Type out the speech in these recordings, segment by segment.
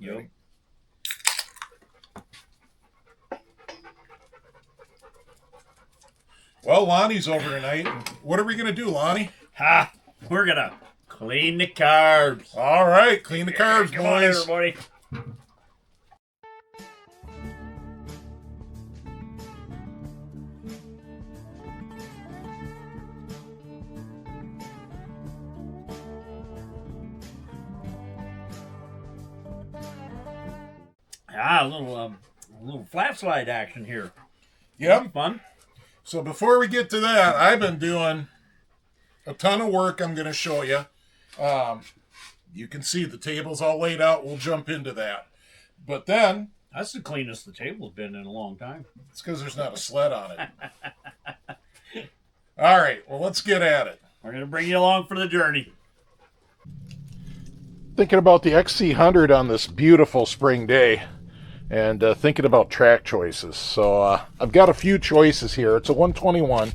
Yep. Well, Lonnie's over tonight. What are we going to do, Lonnie? We're going to clean the carbs. All right, clean the carbs, Come on, boys. everybody. A little flat slide action here. Yep. Fun. So before we get to that, I've been doing a ton of work I'm going to show you. You can see the table's all laid out. We'll jump into that. But then... That's the cleanest the table's been in a long time. It's because there's not a sled on it. All right, well, let's get at it. We're going to bring you along for the journey. Thinking about the XC600 on this beautiful spring day. And thinking about track choices. So I've got a few choices here. It's a 121.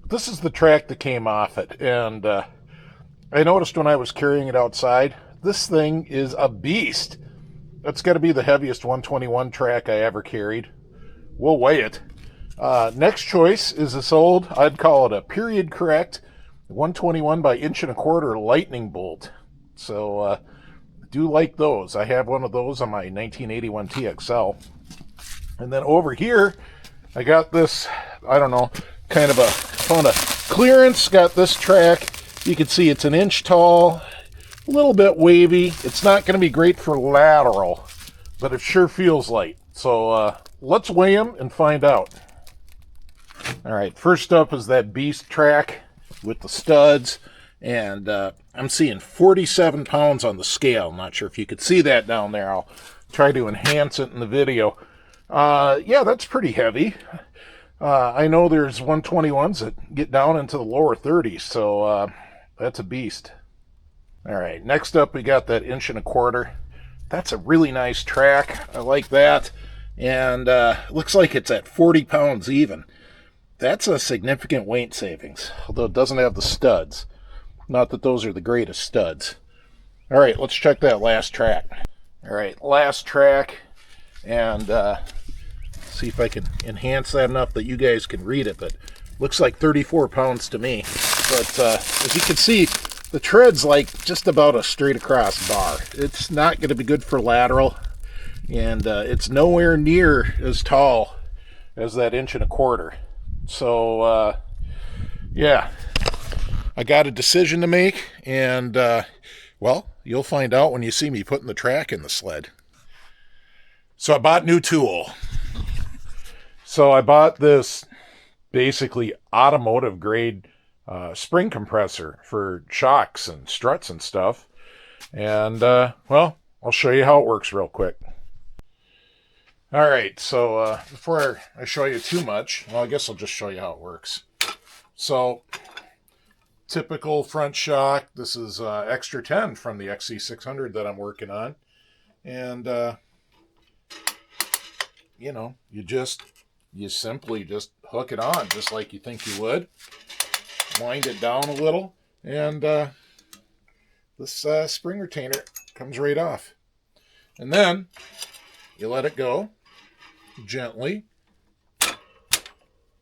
This is the track that came off it. And I noticed when I was carrying it outside, this thing is a beast. That's got to be the heaviest 121 track I ever carried. We'll weigh it. Next choice is this old, I'd call it a period correct 121 by 1.25" lightning bolt. So do like those. I have one of those on my 1981 TXL. And then over here, I got this, I don't know, kind of found a clearance. Got this track. You can see it's 1 inch tall, a little bit wavy. It's not going to be great for lateral, but it sure feels light. So let's weigh them and find out. All right, first up is that beast track with the studs. And I'm seeing 47 pounds on the scale. I'm not sure if you could see that down there. I'll try to enhance it in the video. Yeah, that's pretty heavy. I know there's 121s that get down into the lower 30s, so that's a beast. All right, next up we got that 1.25". That's a really nice track. I like that. And looks like it's at 40 pounds even. That's a significant weight savings, although it doesn't have the studs. Not that those are the greatest studs. All right, let's check that last track. All right, last track, and see if I can enhance that enough that you guys can read it, but looks like 34 pounds to me. But as you can see, the tread's like just about a straight across bar. It's not going to be good for lateral, and it's nowhere near as tall as that 1.25". So, yeah. I got a decision to make, and, well, you'll find out when you see me putting the track in the sled. So I bought new tool. So I bought this basically automotive grade spring compressor for shocks and struts and stuff. And, well, I'll show you how it works real quick. All right, so before I show you too much, well, I guess I'll just show you how it works. So... typical front shock. This is extra 10 from the XC600 that I'm working on. And, you know, you simply just hook it on just like you think you would. Wind it down a little. And this spring retainer comes right off. And then you let it go gently.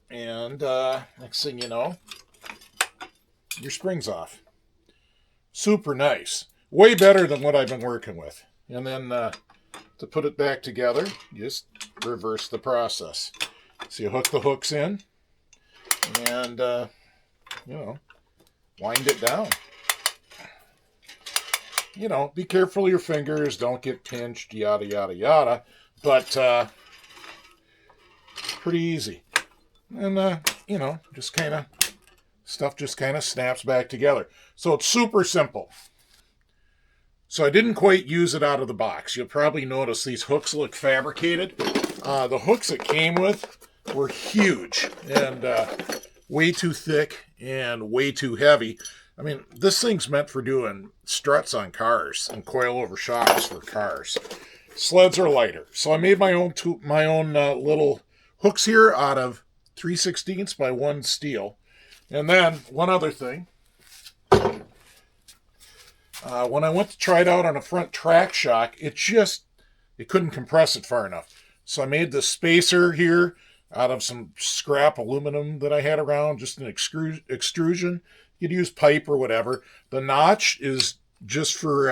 And next thing you know, your spring's off. Super nice. Way better than what I've been working with. And then to put it back together, you just reverse the process. So you hook the hooks in and, you know, wind it down. You know, be careful of your fingers. Don't get pinched, yada, yada, yada. But pretty easy. And, you know, just kind of... stuff just kind of snaps back together. So it's super simple. So I didn't quite use it out of the box. You'll probably notice these hooks look fabricated. The hooks it came with were huge and way too thick and way too heavy. I mean, this thing's meant for doing struts on cars and coil-over shocks for cars. Sleds are lighter. So I made my own little hooks here out of 3/16 by 1 steel. And then, one other thing. When I went to try it out on a front track shock, it couldn't compress it far enough. So I made the spacer here out of some scrap aluminum that I had around, just an extrusion. You could use pipe or whatever. The notch is just for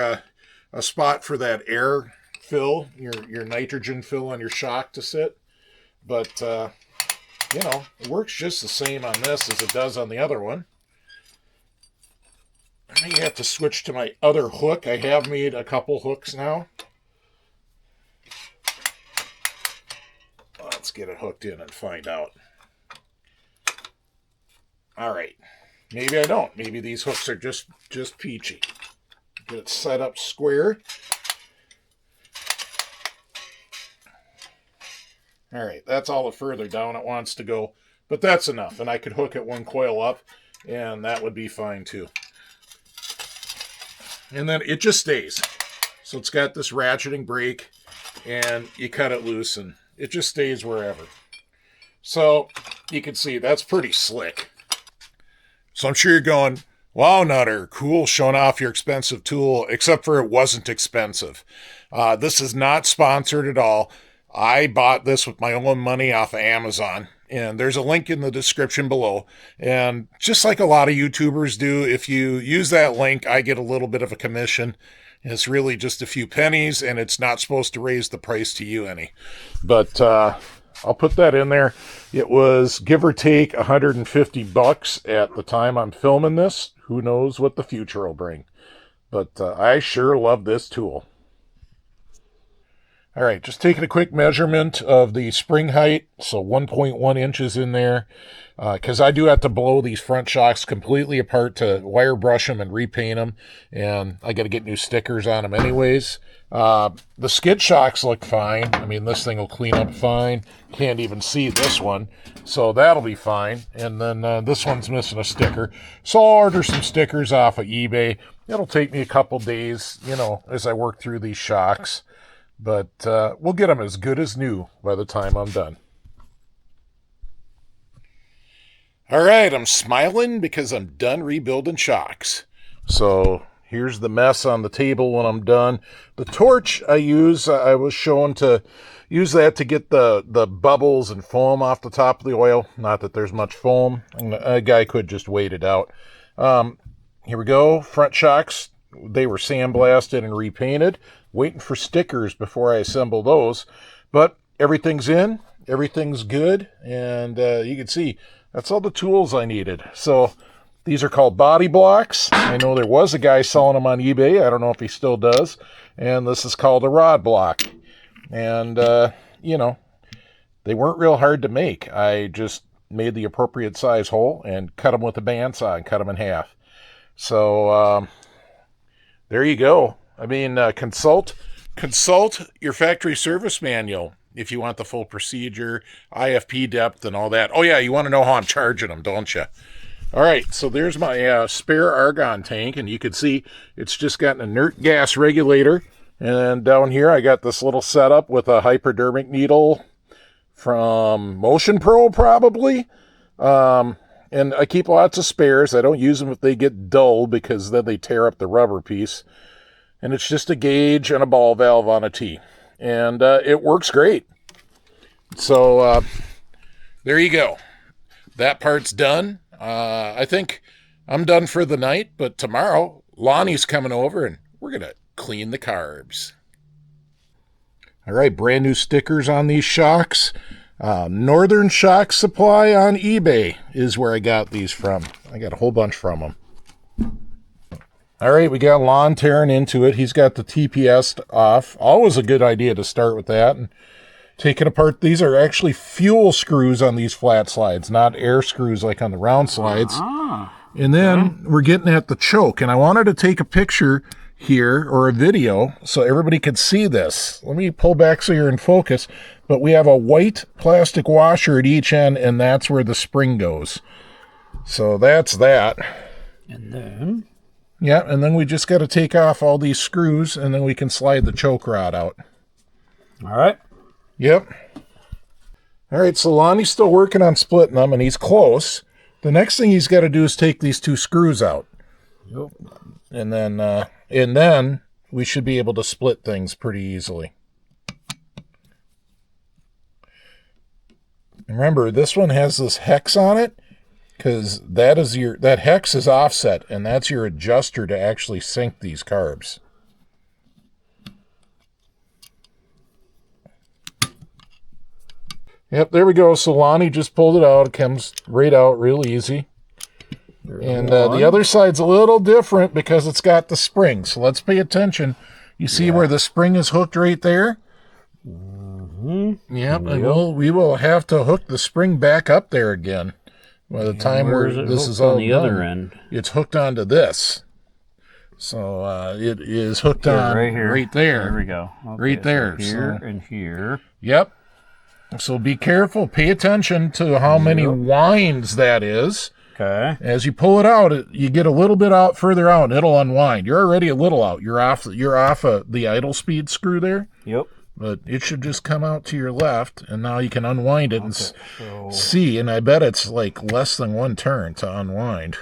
a spot for that air fill, your nitrogen fill on your shock to sit. But, it works just the same on this as it does on the other one. I may have to switch to my other hook. I have made a couple hooks now. Let's get it hooked in and find out. All right. Maybe I don't. Maybe these hooks are just peachy. Get it set up square. All right, that's all the further down it wants to go, but that's enough. And I could hook it one coil up, and that would be fine too. And then it just stays. So it's got this ratcheting brake, and you cut it loose, and it just stays wherever. So you can see that's pretty slick. So I'm sure you're going, wow, Nutter, cool, showing off your expensive tool, except for it wasn't expensive. This is not sponsored at all. I bought this with my own money off of Amazon, and there's a link in the description below. And just like a lot of YouTubers do, if you use that link, I get a little bit of a commission. It's really just a few pennies, and it's not supposed to raise the price to you any. But I'll put that in there. It was give or take $150 at the time I'm filming this. Who knows what the future will bring. But I sure love this tool. All right, just taking a quick measurement of the spring height, so 1.1 inches in there, because I do have to blow these front shocks completely apart to wire brush them and repaint them, and I got to get new stickers on them anyways. The skid shocks look fine. I mean, this thing will clean up fine. Can't even see this one, so that'll be fine. And then this one's missing a sticker, so I'll order some stickers off of eBay. It'll take me a couple days, as I work through these shocks. But we'll get them as good as new by the time I'm done. All right, I'm smiling because I'm done rebuilding shocks. So here's the mess on the table when I'm done. The torch I use, I was shown to use that to get the bubbles and foam off the top of the oil. Not that there's much foam. A guy could just wait it out. Here we go. Front shocks, they were sandblasted and repainted. Waiting for stickers before I assemble those. But everything's in. Everything's good. And you can see that's all the tools I needed. So these are called body blocks. I know there was a guy selling them on eBay. I don't know if he still does. And this is called a rod block. And, they weren't real hard to make. I just made the appropriate size hole and cut them with a bandsaw and cut them in half. So there you go. I mean, consult your factory service manual if you want the full procedure, IFP depth, and all that. Oh, yeah, you want to know how I'm charging them, don't you? All right, so there's my spare argon tank, and you can see it's just got an inert gas regulator. And down here, I got this little setup with a hypodermic needle from Motion Pro, probably. And I keep lots of spares. I don't use them if they get dull because then they tear up the rubber piece. And it's just a gauge and a ball valve on a T. And it works great. So there you go. That part's done. I think I'm done for the night. But tomorrow, Lonnie's coming over and we're going to clean the carbs. All right, brand new stickers on these shocks. Northern Shock Supply on eBay is where I got these from. I got a whole bunch from them. All right, we got Lon tearing into it. He's got the TPS off. Always a good idea to start with that. And taking apart, these are actually fuel screws on these flat slides, not air screws like on the round slides. And then we're getting at the choke. And I wanted to take a picture here or a video so everybody could see this. Let me pull back so you're in focus. But we have a white plastic washer at each end, and that's where the spring goes. So that's that. And then? Yeah, and then we just got to take off all these screws, and then we can slide the choke rod out. All right. Yep. All right, so Lonnie's still working on splitting them, and he's close. The next thing he's got to do is take these two screws out. Yep. And then And then we should be able to split things pretty easily. Remember, this one has this hex on it because that hex is offset, and that's your adjuster to actually sync these carbs. Yep, there we go. So Lonnie just pulled it out. It comes right out real easy. And the other side's a little different because it's got the spring. So let's pay attention. You see where the spring is hooked right there? Yep, and we will have to hook the spring back up there again by the time this is all done. Other end? It's hooked onto this. So it is hooked on right here. Right there. There we go. Okay, right there. So here and here. Yep. So be careful. Pay attention to how many winds that is. Okay. As you pull it out, you get a little bit out further out, and it'll unwind. You're already a little out. You're off the idle speed screw there. Yep. But it should just come out to your left, and now you can unwind it and see. And I bet it's like less than one turn to unwind.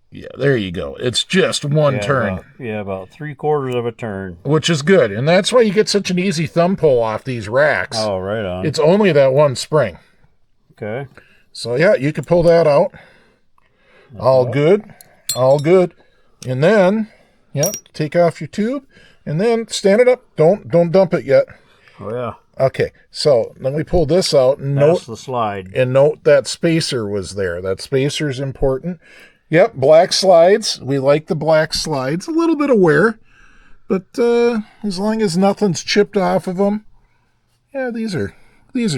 Yeah, there you go. It's just one turn. About 3/4 of a turn. Which is good. And that's why you get such an easy thumb pull off these racks. Oh, right on. It's only that one spring. Okay. So, yeah, you can pull that out. All good. All good. And then... Yep, take off your tube, and then stand it up. Don't dump it yet. Oh, yeah. Okay, so then we pull this out and That's the slide. And note that spacer was there. That spacer's important. Yep, black slides. We like the black slides. A little bit of wear, but as long as nothing's chipped off of them, yeah, these are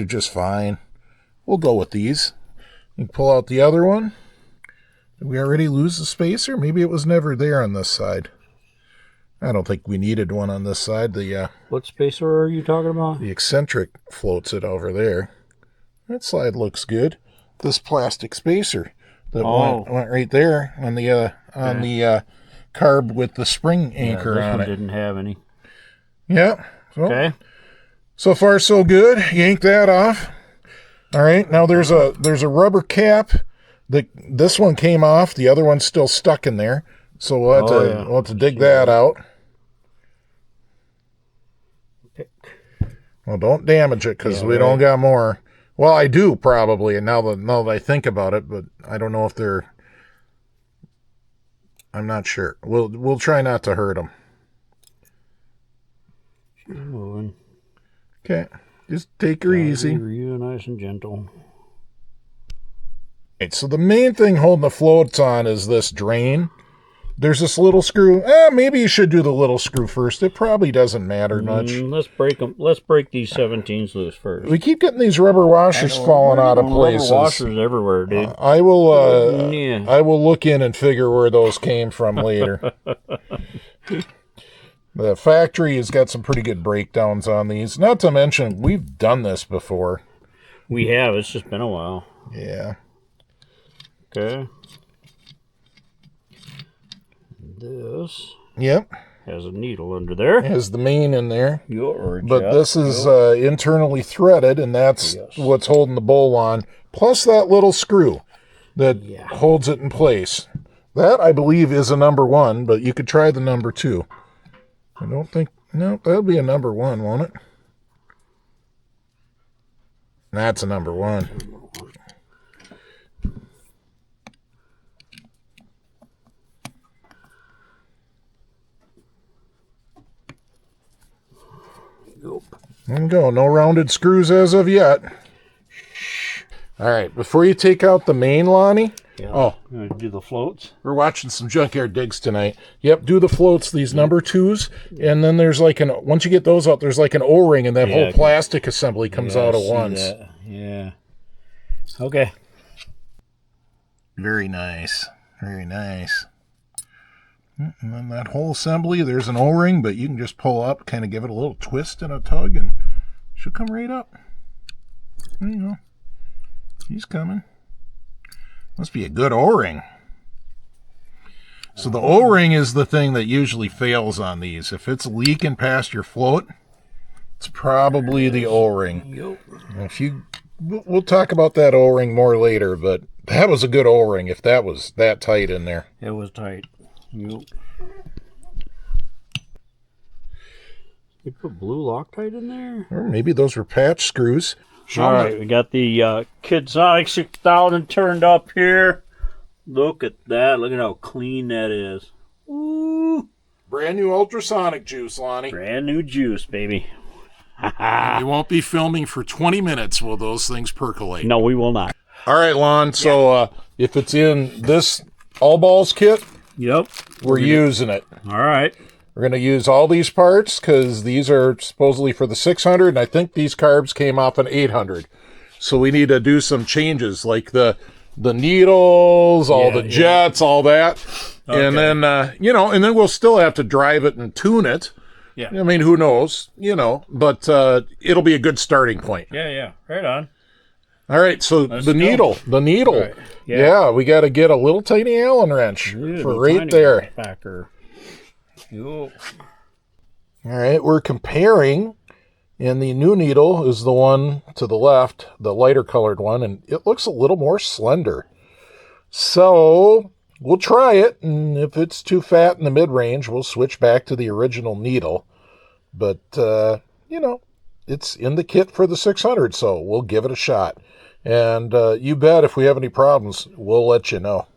just fine. We'll go with these. You can pull out the other one. Did we already lose the spacer? Maybe it was never there on this side. I don't think we needed one on this side. What spacer are you talking about? The eccentric floats it over there. That slide looks good. This plastic spacer that went right there on the carb with the spring anchor on it. Didn't have any. Yeah. So, okay. So far so good. Yank that off. All right. Now there's a rubber cap. This one came off. The other one's still stuck in there. So we'll have to dig that out. Well, don't damage it because we don't got more. Well, I do probably, and now that I think about it, but I don't know if they're. I'm not sure. We'll try not to hurt them. She's moving. Okay, just take her easy. Real nice and gentle. Right, so the main thing holding the floats on is this drain. There's this little screw. Maybe you should do the little screw first. It probably doesn't matter much. Let's break them. Let's break these 17s loose first. We keep getting these rubber washers falling out of places. Rubber washers everywhere, dude. I will look in and figure where those came from later. The factory has got some pretty good breakdowns on these. Not to mention, we've done this before. We have. It's just been a while. Yeah. Okay. This has a needle under there. Has the main in there. But this is internally threaded, and that's what's holding the bowl on. Plus that little screw that holds it in place. That, I believe, is a number 1, but you could try the number 2. I don't think... No, that'll be a number 1, won't it? That's a number 1. There you go. No rounded screws as of yet. All right. Before you take out the main, Lonnie. Yeah. Do the floats. We're watching some Junkyard Digs tonight. Yep. Do the floats. These number 2s, and then there's like once you get those out, there's like an O-ring, and that whole plastic assembly comes out at once. That. Yeah. Okay. Very nice. Very nice. And then that whole assembly, there's an O-ring, but you can just pull up, kind of give it a little twist and a tug, and she'll come right up. There you go. He's coming. Must be a good O-ring. So the O-ring is the thing that usually fails on these. If it's leaking past your float, it's probably the O-ring. Yep. We'll talk about that O-ring more later, but That was a good O-ring if that was that tight in there. It was tight. Yep. They put blue Loctite in there? Or maybe those were patch screws. All right, we got the Kidsonic 6000 turned up here. Look at that. Look at how clean that is. Ooh. Brand new ultrasonic juice, Lonnie. Brand new juice, baby. You won't be filming for 20 minutes will those things percolate. No, we will not. All right, Lon. So if it's in this all balls kit, Yep. we're using it. All right. We're going to use all these parts because these are supposedly for the 600, and I think these carbs came off an 800. So we need to do some changes, like the needles, all the jets, all that. Okay. And then, and then we'll still have to drive it and tune it. Yeah. I mean, who knows, but it'll be a good starting point. Yeah. Right on. All right, so the needle. Right. Yeah, we got to get a little tiny Allen wrench for right there. Backer. All right, we're comparing, and the new needle is the one to the left, the lighter colored one, and it looks a little more slender. So we'll try it, and if it's too fat in the mid-range, we'll switch back to the original needle. But, it's in the kit for the 600, so we'll give it a shot. And you bet if we have any problems, we'll let you know.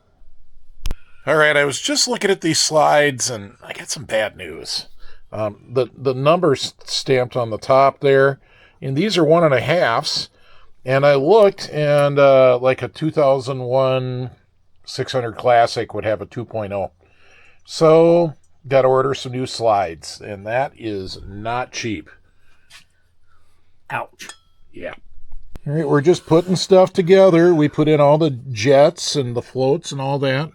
All right, I was just looking at these slides, and I got some bad news. The numbers stamped on the top there, and these are 1.5s. And I looked, and like a 2001 600 Classic would have a 2.0. So, got to order some new slides, and that is not cheap. Ouch. Yeah. All right, we're just putting stuff together. We put in all the jets and the floats and all that.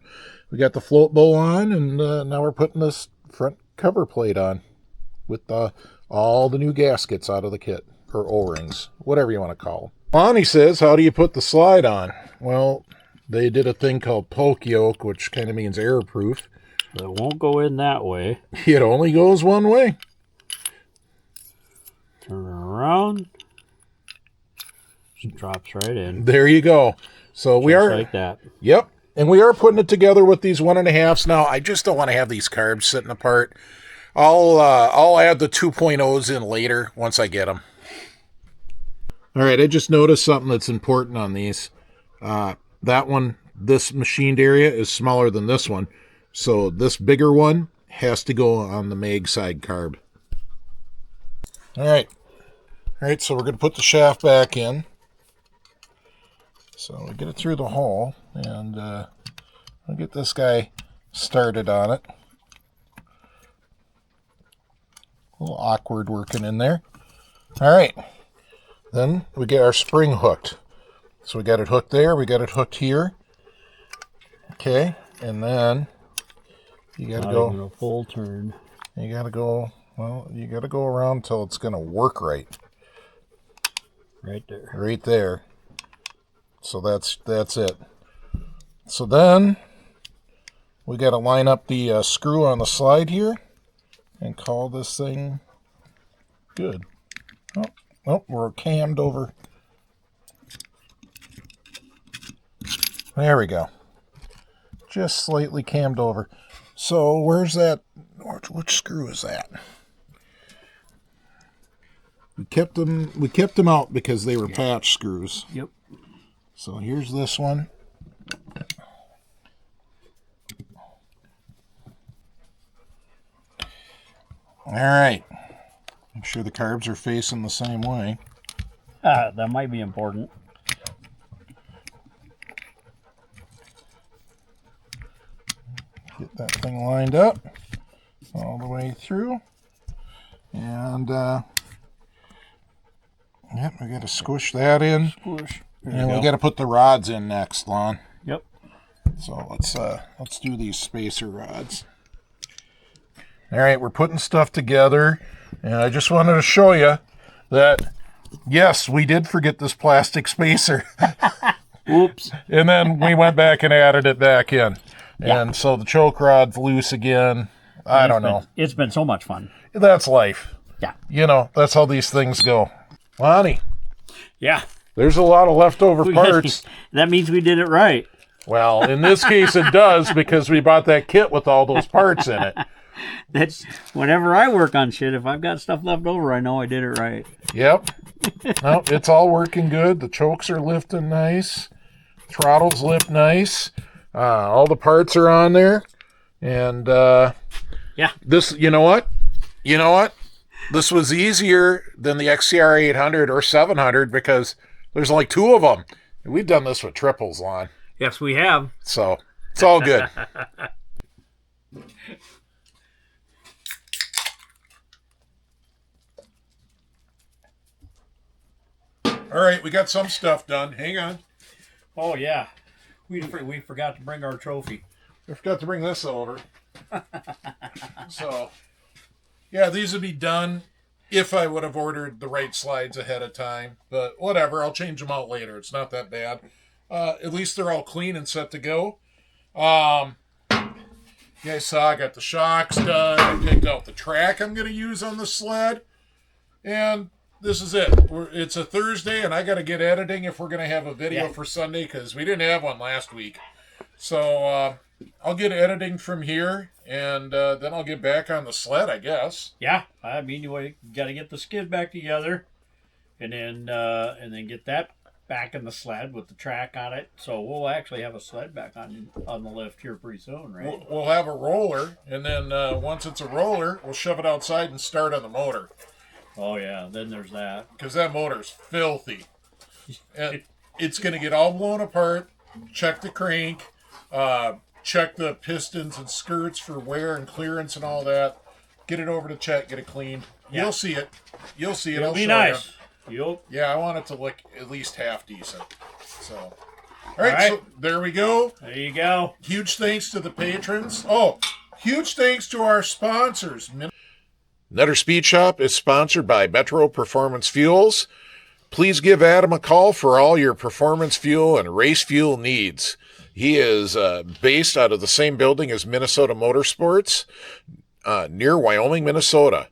We got the float bowl on, and now we're putting this front cover plate on with all the new gaskets out of the kit, or O-rings, whatever you want to call them. Lonnie says, how do you put the slide on? Well, they did a thing called poke yoke, which kind of means airproof. It won't go in that way. It only goes one way. Turn it around. Just drops right in. There you go. So we are like that. Yep. And we are putting it together with these 1.5s. Now, I just don't want to have these carbs sitting apart. I'll add the 2.0s in later once I get them. All right, I just noticed something that's important on these. That one, this machined area is smaller than this one. So this bigger one has to go on the mag side carb. All right, so we're going to put the shaft back in. So we get it through the hole, and I'll get this guy started on it. A little awkward working in there. All right, then we get our spring hooked. So we got it hooked there, we got it hooked here. Okay, and then you got to go a full turn. You got to go, you got to go around until it's going to work right. Right there. Right there. So that's it. So then we got to line up the screw on the slide here and call this thing good. Oh, we're cammed over. There we go. Just slightly cammed over. So where's that? Which screw is that? We kept them out because they were patch screws. Yep. So here's this one. All right. Make sure the carbs are facing the same way. That might be important. Get that thing lined up all the way through. And, yep, we got to squish that in. Squish. And we got to put the rods in next, Lon. Yep. So let's do these spacer rods. All right, we're putting stuff together, and I just wanted to show you that, yes, we did forget this plastic spacer. Oops. And then we went back and added it back in. Yeah. And so the choke rod's loose again. I don't know. It's been so much fun. That's life. Yeah. That's how these things go. Lonnie. Yeah. There's a lot of leftover parts. That means we did it right. Well, in this case, it does because we bought that kit with all those parts in it. That's whenever I work on shit. If I've got stuff left over, I know I did it right. Yep. No, it's all working good. The chokes are lifting nice. Throttles lift nice. All the parts are on there. And yeah. This, you know what? This was easier than the XCR 800 or 700 because there's only two of them. We've done this with triples, Lon. Yes, we have. So it's all good. All right, we got some stuff done. Hang on. Oh, yeah. We forgot to bring our trophy. I forgot to bring this over. So, yeah, these would be done if I would have ordered the right slides ahead of time. But whatever, I'll change them out later. It's not that bad. At least they're all clean and set to go. You guys saw I got the shocks done. I picked out the track I'm going to use on the sled. And this is it. It's a Thursday, and I got to get editing if we're going to have a video for Sunday because we didn't have one last week. So I'll get editing from here, and then I'll get back on the sled, I guess. Yeah, I mean, you got to get the skid back together, and then get that back in the sled with the track on it. So we'll actually have a sled back on the lift here pretty soon, right? We'll have a roller, and then once it's a roller, we'll shove it outside and start on the motor. Oh, yeah, then there's that. Because that motor's filthy. And it's going to get all blown apart. Check the crank. Check the pistons and skirts for wear and clearance and all that. Get it over to Chet. Get it cleaned. Yeah. You'll see it. It'll be nice. Yeah, I want it to look at least half decent. So, all right. So there we go. There you go. Huge thanks to the patrons. Oh, huge thanks to our sponsors. Nutter Speed Shop is sponsored by Metro Performance Fuels. Please give Adam a call for all your performance fuel and race fuel needs. He is based out of the same building as Minnesota Motorsports near Wyoming, Minnesota.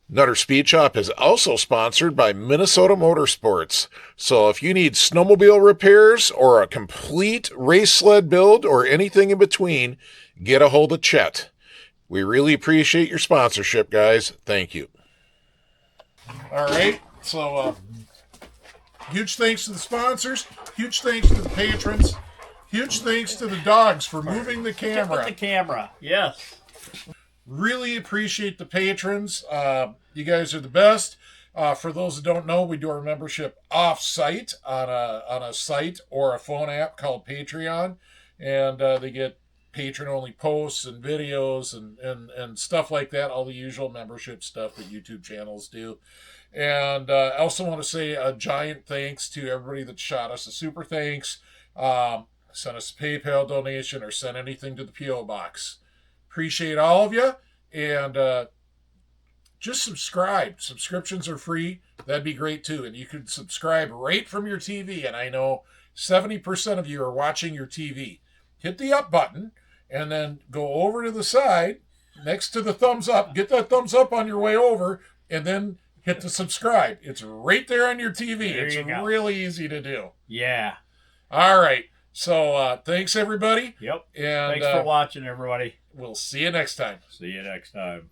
Nutter Speed Shop is also sponsored by Minnesota Motorsports. So if you need snowmobile repairs or a complete race sled build or anything in between, get a hold of Chet. We really appreciate your sponsorship, guys. Thank you. All right. So, huge thanks to the sponsors. Huge thanks to the patrons. Huge thanks to the dogs for moving the camera. The camera, yes. Really appreciate the patrons. You guys are the best. For those that don't know, we do our membership off-site on a site or a phone app called Patreon. And they get patron-only posts and videos and stuff like that, all the usual membership stuff that YouTube channels do. And I also want to say a giant thanks to everybody that shot us a super thanks, sent us a PayPal donation, or sent anything to the P.O. Box. Appreciate all of you, and just subscribe. Subscriptions are free. That'd be great, too. And you can subscribe right from your TV, and I know 70% of you are watching your TV. Hit the up button, and then go over to the side next to the thumbs up. Get that thumbs up on your way over, and then hit the subscribe. It's right there on your TV. It's really easy to do. Yeah. All right. So thanks, everybody. Yep. And thanks for watching, everybody. We'll see you next time. See you next time.